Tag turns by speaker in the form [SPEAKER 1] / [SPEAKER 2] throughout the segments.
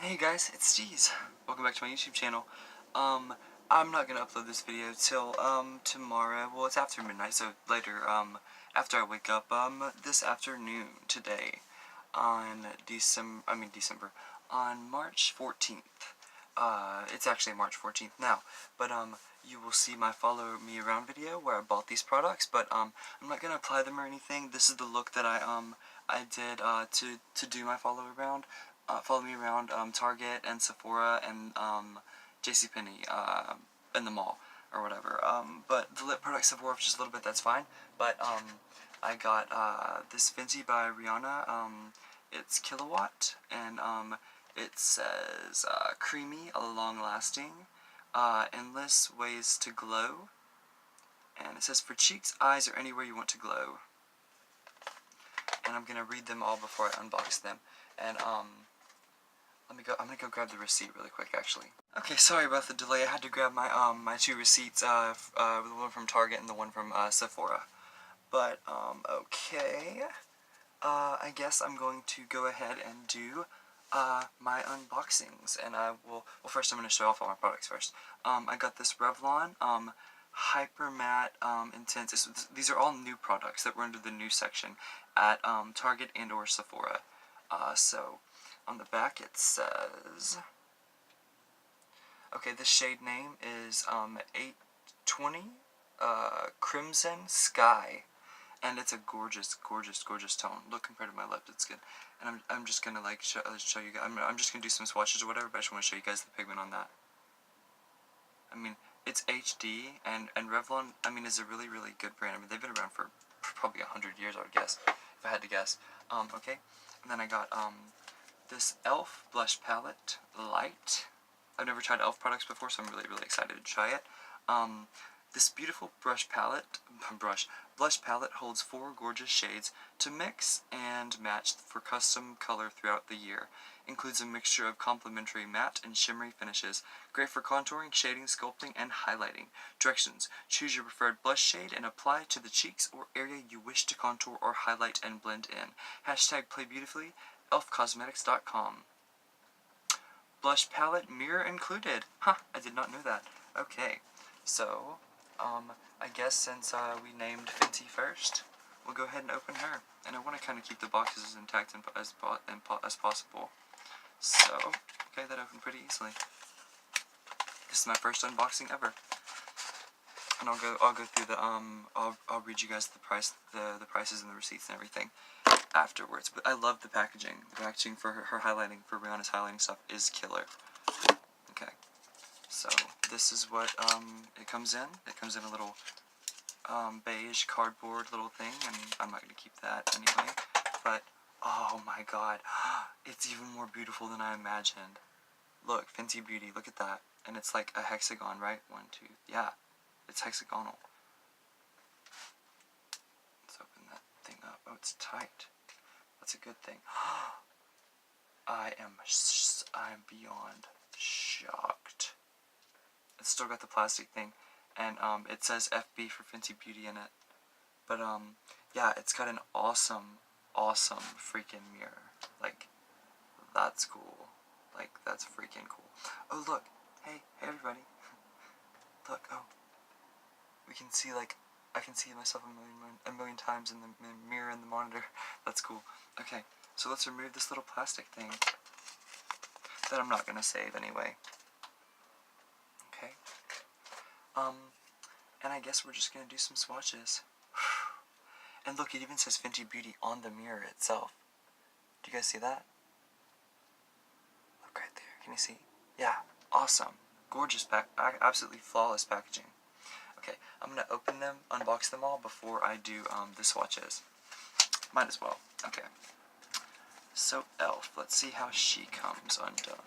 [SPEAKER 1] Hey guys, it's Steez. Welcome back to my YouTube channel. I'm not gonna upload this video till, tomorrow. Well, it's after midnight, so later, after I wake up, this afternoon, today, on December, on March 14th. It's actually March 14th now, but, you will see my follow me around video where I bought these products, but, I'm not gonna apply them or anything. This is the look that I did, to do my follow me around, Target and Sephora and, JCPenney, in the mall, or whatever, but the lip product Sephora for just a little bit, that's fine, but, I got, this Fenty by Rihanna, it's Kilowatt, and, it says, creamy, long-lasting, endless ways to glow, and it says, for cheeks, eyes, or anywhere you want to glow, and I'm gonna read them all before I unbox them, and, I'm gonna go grab the receipt really quick, actually. Okay, sorry about the delay. I had to grab my, my two receipts, the one from Target and the one from, Sephora. But, okay. I guess I'm going to go ahead and do, my unboxings. And I will, well, first I'm gonna show off all my products first. I got this Revlon, Hyper Matte, Intense. These are all new products that were under the new section at, Target and or Sephora. So, on the back it says, okay, the shade name is 820 Crimson Sky, and it's a gorgeous tone. Look, compared to my lips, it's good. And I'm just gonna like show you guys. I'm just gonna do some swatches or whatever, but I just want to show you guys the pigment on that. I mean, it's HD, and Revlon, I mean, is a really good brand. I mean, they've been around for probably 100 years, I would guess, if I had to guess. Okay, and then I got this e.l.f. blush palette, light. I've never tried e.l.f. products before, so I'm really excited to try it. This beautiful blush palette holds 4 gorgeous shades to mix and match for custom color throughout the year. Includes a mixture of complementary matte and shimmery finishes. Great for contouring, shading, sculpting, and highlighting. Directions: choose your preferred blush shade and apply to the cheeks or area you wish to contour or highlight and blend in. Hashtag play beautifully. elfcosmetics.com. Blush palette, mirror included. Huh, I did not know that. Okay, so, I guess since we named Fenty first, we'll go ahead and open her. And I want to kind of keep the boxes as intact as possible. So, okay, that opened pretty easily. This is my first unboxing ever. And I'll go through the, I'll read you guys the prices and the receipts and everything afterwards. But I love the packaging. The packaging for her highlighting, for Rihanna's highlighting stuff, is killer. Okay, so this is what it comes in. It comes in a little beige cardboard little thing, and I'm not going to keep that anyway. But oh my god, it's even more beautiful than I imagined. Look, Fenty Beauty, look at that. And it's like a hexagon, right? 1, 2, yeah, it's hexagonal. Let's open that thing up. Oh, it's tight. That's a good thing. I'm beyond shocked. It's still got the plastic thing, and it says FB for Fenty Beauty in it. But yeah, it's got an awesome freaking mirror. Like, that's cool. Like, that's freaking cool. Oh look, hey everybody. Look, oh, we can see, like, I can see myself a million times in the mirror in the monitor. That's cool. Okay, so let's remove this little plastic thing that I'm not gonna save anyway. Okay. And I guess we're just gonna do some swatches. And look, it even says Fenty Beauty on the mirror itself. Do you guys see that? Look right there. Can you see? Yeah, awesome. Gorgeous absolutely flawless packaging. Okay, I'm gonna open them, unbox them all before I do the swatches. Might as well. Okay. So e.l.f., let's see how she comes undone.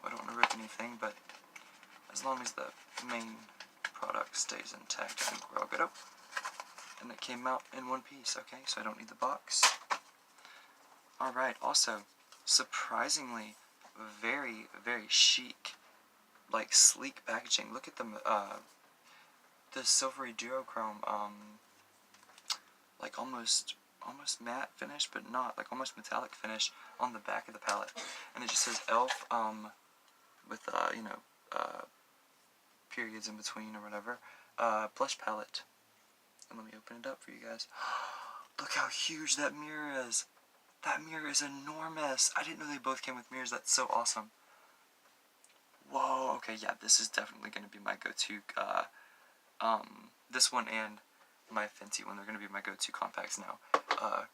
[SPEAKER 1] I don't want to rip anything, but as long as the main product stays intact, I think we're all good. Oh, and it came out in one piece. Okay, so I don't need the box. Alright, also, surprisingly, very chic, like, sleek packaging. Look at the silvery duochrome, like, almost almost matte finish, but not, like almost metallic finish on the back of the palette. And it just says e.l.f. With, you know, periods in between or whatever. Blush palette. And let me open it up for you guys. Look how huge that mirror is. That mirror is enormous. I didn't know they both came with mirrors. That's so awesome. Whoa, okay, yeah, this is definitely going to be my go-to, this one and my Fenty one, they're going to be my go-to compacts now.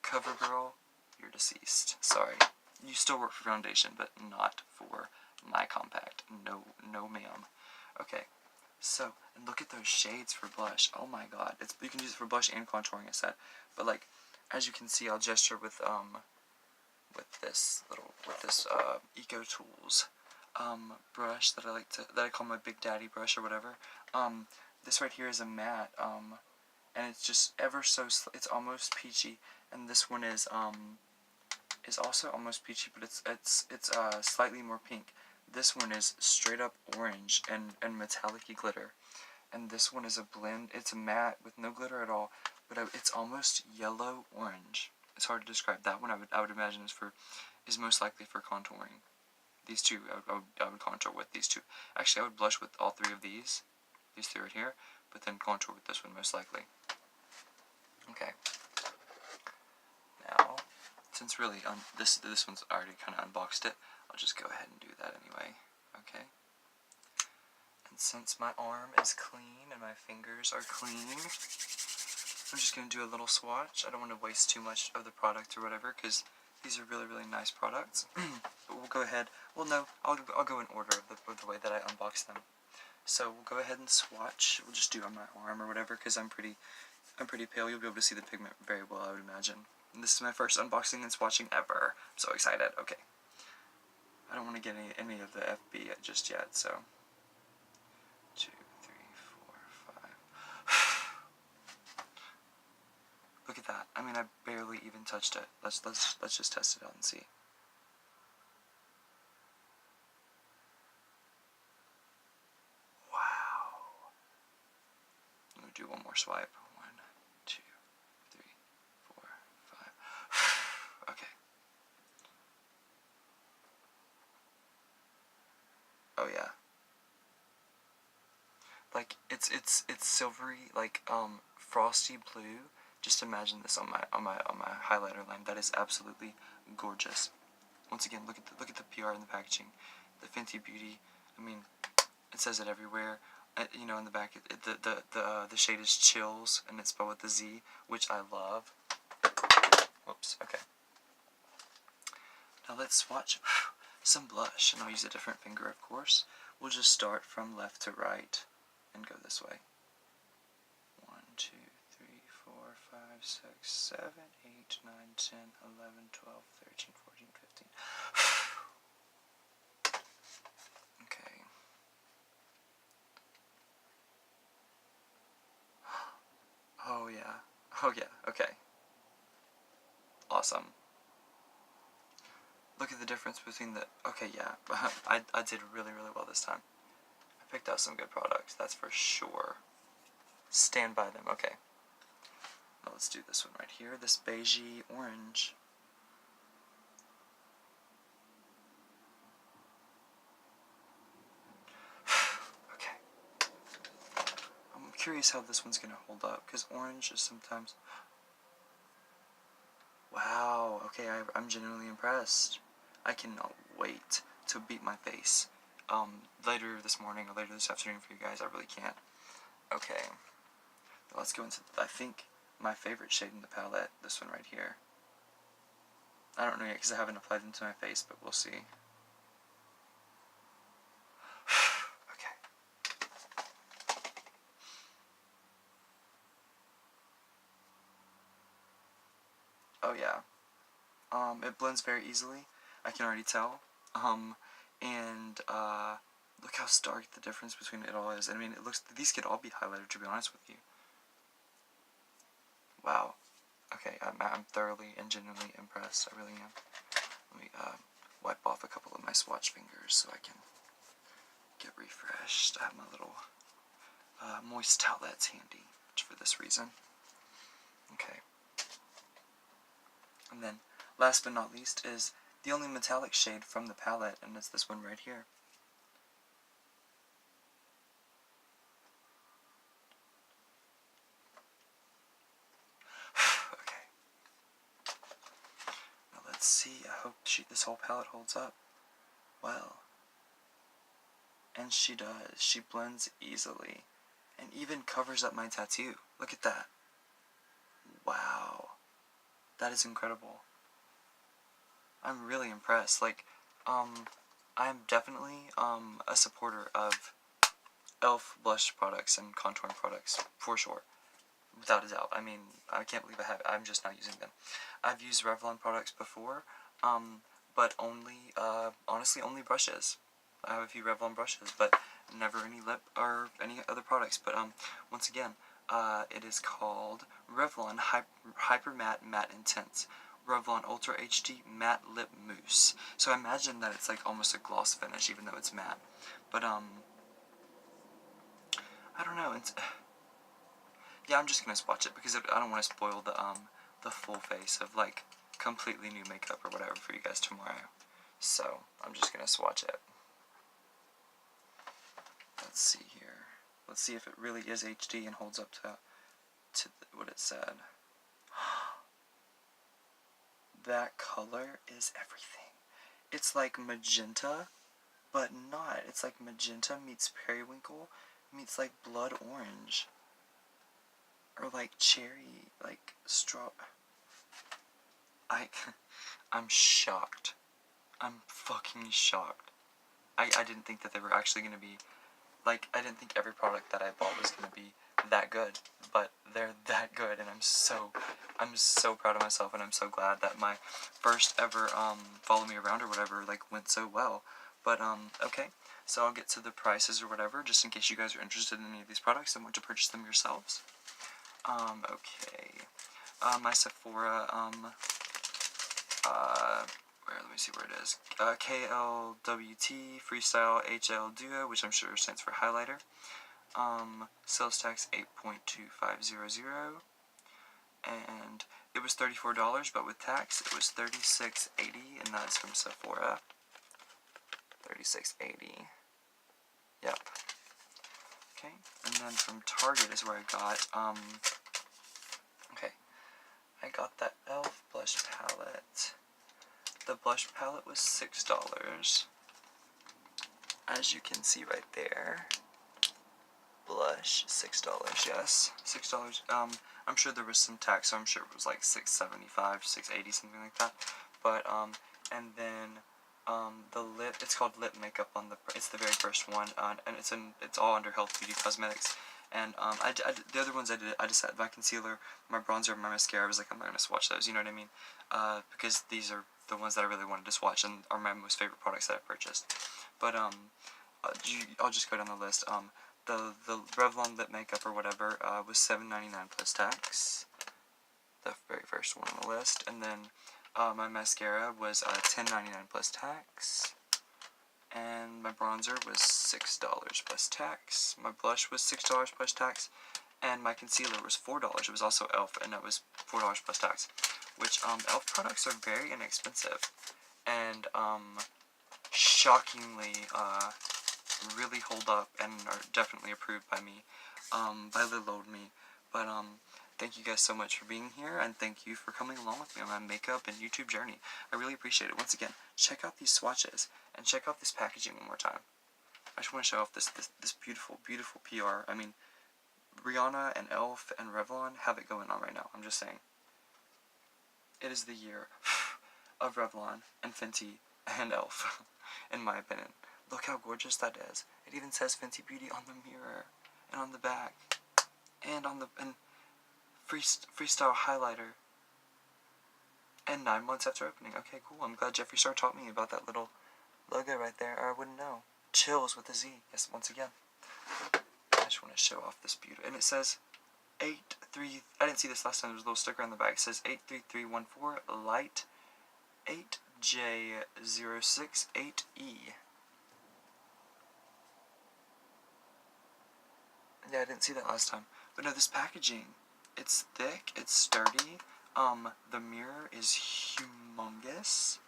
[SPEAKER 1] CoverGirl, you're deceased. Sorry. You still work for foundation, but not for my compact. No, no ma'am. Okay, so, and look at those shades for blush. Oh my god. You can use it for blush and contouring, I said. But, like, as you can see, I'll gesture with this Eco Tools brush that I call my Big Daddy brush or whatever. This right here is a matte, and it's just ever so, it's almost peachy, and this one is also almost peachy, but it's slightly more pink. This one is straight up orange and metallic-y glitter, and this one is a blend. It's a matte with no glitter at all, but it's almost yellow orange. It's hard to describe. That one I would imagine is most likely for contouring. These two I would contour with these two. Actually, I would blush with all three of these three right here, but then contour with this one most likely. Okay. Now, since really this one's already kind of unboxed it, I'll just go ahead and do that anyway. Okay. And since my arm is clean and my fingers are clean, I'm just going to do a little swatch. I don't want to waste too much of the product or whatever, because these are really, really nice products. But we'll go ahead. Well, no, I'll go in order of the way that I unbox them. So we'll go ahead and swatch. We'll just do on my arm or whatever, because I'm pretty pale. You'll be able to see the pigment very well, I would imagine. And this is my first unboxing and swatching ever. I'm so excited. Okay. I don't want to get any of the FB just yet, so 2, 3, 4, 5. Look at that. I mean, I barely even touched it. Let's just test it out and see. Wow. Let me do one more swipe. 1, 2, 3, 4, 5. Okay. Oh yeah. Like it's silvery, like frosty blue. Just imagine this on my highlighter line. That is absolutely gorgeous. Once again, look at the PR in the packaging. The Fenty Beauty. I mean, it says it everywhere. You know, in the back, the shade is Chillz, and it's spelled with the Z, which I love. Whoops. Okay. Now let's swatch some blush, and I'll use a different finger, of course. We'll just start from left to right and go this way. 1, 2, 3, 4, 5, 6, 7, 8, 9, 10, 11, 12, 13, 14, 15. Okay. Oh yeah. Oh yeah. Okay. Awesome. Look at the difference between the... Okay, yeah. I did really, really well this time. I picked out some good products, that's for sure. Stand by them. Okay. Now let's do this one right here. This beigey orange. Okay. I'm curious how this one's going to hold up, because orange is sometimes... Wow. Okay, I'm genuinely impressed. I cannot wait to beat my face. Later this morning or later this afternoon for you guys. I really can't. Okay. Now let's go into, I think, my favorite shade in the palette. This one right here. I don't know yet because I haven't applied them to my face, but we'll see. Okay. Oh yeah. It blends very easily. I can already tell. And look how stark the difference between it all is. I mean, it looks, these could all be highlighted, to be honest with you. Wow. Okay, I'm thoroughly and genuinely impressed. I really am. Let me wipe off a couple of my swatch fingers so I can get refreshed. I have my little moist towelettes handy for this reason. Okay. And then, last but not least, is the only metallic shade from the palette, and it's this one right here. Okay. Now let's see. I hope this whole palette holds up well. And she does. She blends easily. And even covers up my tattoo. Look at that. Wow. That is incredible. I'm really impressed. Like, I'm definitely, a supporter of e.l.f. blush products and contouring products, for sure. Without a doubt. I mean, I can't believe I'm just not using them. I've used Revlon products before, but only, honestly, only brushes. I have a few Revlon brushes, but never any lip or any other products. But, once again, it is called Revlon Hyper Matte Intense Revlon Ultra HD Matte Lip Mousse. So I imagine that it's like almost a gloss finish, even though it's matte. But, I don't know, yeah, I'm just gonna swatch it because I don't want to spoil the full face of like completely new makeup or whatever for you guys tomorrow. So I'm just gonna swatch it. Let's see here. Let's see if it really is HD and holds up to what it said. That color is everything. It's like magenta, but not. It's like magenta meets periwinkle meets like blood orange. Or like cherry, like straw. I'm shocked. I'm fucking shocked. I didn't think that they were actually gonna be, like, I didn't think every product that I bought was gonna be that good, but they're that good, and I'm so proud of myself, and I'm so glad that my first ever, follow me around or whatever, like, went so well. But, okay, so I'll get to the prices or whatever, just in case you guys are interested in any of these products and want to purchase them yourselves. Okay. My Sephora, let me see where it is. KLWT Freestyle HL Duo, which I'm sure stands for highlighter. Sales tax 8.2500. And it was $34, but with tax, it was $36.80, and that is from Sephora. $36.80. Yep. Okay, and then from Target is where I got, okay, I got that e.l.f. blush palette. The blush palette was $6, as you can see right there. Blush, $6, yes, $6. I'm sure there was some tax, so I'm sure it was like $6.75, $6.80, something like that. But, and then, the lip, it's called Lip Makeup it's the very first one, and it's all under Health Beauty Cosmetics. And, the other ones I just had my concealer, my bronzer, my mascara. I was like, I'm not gonna swatch those, you know what I mean? Because these are the ones that I really wanted to swatch and are my most favorite products that I purchased. But, I'll just go down the list. The Revlon lip makeup or whatever, was $7.99 plus tax. The very first one on the list. And then, my mascara was $10.99 plus tax, and my bronzer was $6 plus tax. My blush was $6 plus tax, and my concealer was $4. It was also e.l.f. and it was $4 plus tax, which e.l.f. products are very inexpensive, and shockingly really hold up and are definitely approved by me, by little old me. But thank you guys so much for being here, and thank you for coming along with me on my makeup and YouTube journey. I really appreciate it. Once again, check out these swatches, and check out this packaging one more time. I just want to show off this beautiful, beautiful PR. I mean, Rihanna and e.l.f. and Revlon have it going on right now. I'm just saying. It is the year of Revlon and Fenty and e.l.f. in my opinion. Look how gorgeous that is. It even says Fenty Beauty on the mirror, and on the back, and on the freestyle highlighter. And 9 months after opening. Okay, cool. I'm glad Jeffree Star taught me about that little logo right there, or I wouldn't know. Chillz with a Z. Yes, once again. I just want to show off this beauty. And it says 83. I didn't see this last time. There's a little sticker on the back. It says 83314 Light 8J068E. Yeah, I didn't see that last time. But no, this packaging, it's thick, it's sturdy. The mirror is humongous.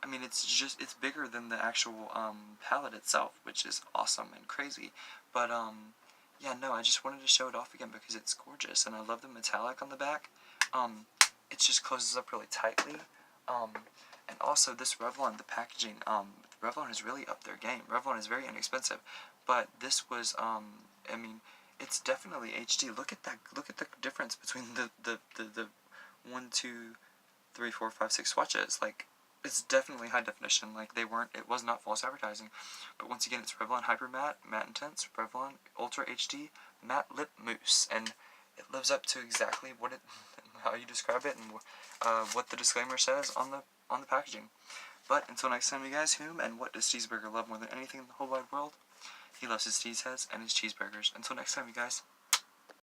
[SPEAKER 1] I mean, it's bigger than the actual, palette itself, which is awesome and crazy. But, yeah, no, I just wanted to show it off again because it's gorgeous, and I love the metallic on the back. It just closes up really tightly. And also this Revlon, the packaging, Revlon has really upped their game. Revlon is very inexpensive, but this was, I mean, it's definitely HD. Look at that, look at the difference between the 1, 2, 3, 4, 5, 6 swatches. Like, it's definitely high definition. Like, it was not false advertising. But once again, it's Revlon Hyper Matte, Matte Intense, Revlon Ultra HD, Matte Lip Mousse, and it lives up to exactly how you describe it, and what the disclaimer says on the packaging. But until next time, you guys, whom and what does Cheeseburger love more than anything in the whole wide world? He loves his cheese heads and his cheeseburgers. Until next time, you guys.